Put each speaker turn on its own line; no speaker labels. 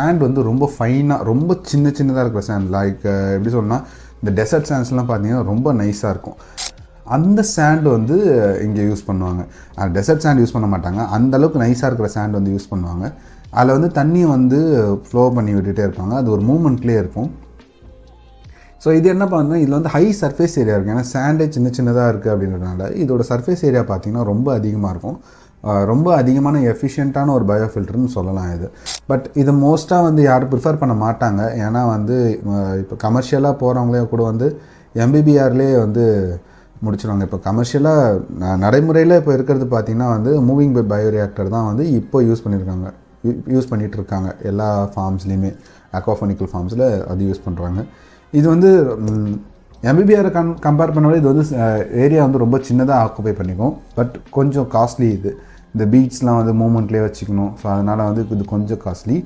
Sand வந்து ரொம்ப ஃபைனாக ரொம்ப சின்னதாக இருக்கிற சாண்ட் லைக் எப்படி சொல்லணும்னா இந்த டெசர்ட் சாண்ட்ஸ்லாம் பார்த்தீங்கன்னா ரொம்ப நைஸாக இருக்கும். அந்த சாண்ட் வந்து இங்கே யூஸ் பண்ணுவாங்க. டெசர்ட் சாண்ட் யூஸ் பண்ண மாட்டாங்க, அந்தளவுக்கு நைஸாக இருக்கிற சாண்ட் வந்து யூஸ் பண்ணுவாங்க. அதில் வந்து தண்ணியை வந்து ஃப்ளோ பண்ணி விட்டுகிட்டே இருப்பாங்க, அது ஒரு மூமெண்ட்லேயே இருக்கும். ஸோ இது என்ன பண்ணுன்னா இதில் வந்து ஹை சர்ஃபேஸ் ஏரியா இருக்குது. ஏன்னா சாண்டே சின்னதாக இருக்குது அப்படின்றதுனால இதோட சர்ஃபேஸ் ஏரியா பார்த்திங்கன்னா ரொம்ப அதிகமாக இருக்கும். ரொம்ப அதிகமான எஃபிஷியண்ட்டான ஒரு பயோ ஃபில்டர்னு சொல்லலாம் இது. பட் இது மோஸ்ட்டாக வந்து யாரும் ப்ரிஃபர் பண்ண மாட்டாங்க. ஏன்னா வந்து இப்போ கமர்ஷியலாக போகிறவங்களே கூட வந்து எம்பிபிஆர்லேயே வந்து முடிச்சிடுவாங்க. இப்போ கமர்ஷியலாக நடைமுறையில் இப்போ இருக்கிறது பார்த்திங்கன்னா வந்து மூவிங் பை பயோ ரியாக்டர் தான் வந்து இப்போ யூஸ் பண்ணிகிட்ருக்காங்க எல்லா ஃபார்ம்ஸ்லேயுமே. அக்வாஃபனிக்கல் ஃபார்ம்ஸில் அது யூஸ் பண்ணுறாங்க. இது வந்து எம்பிபிஆரை கம்பேர் பண்ணவே இது வந்து ஏரியா வந்து ரொம்ப சின்னதாக ஆக்குபை பண்ணிக்கும். பட் கொஞ்சம் காஸ்ட்லி இது. இந்த பீட்ஸ்லாம் வந்து மூமெண்ட்லேயே வச்சுக்கணும். ஸோ அதனால் வந்து இது கொஞ்சம் காஸ்ட்லி.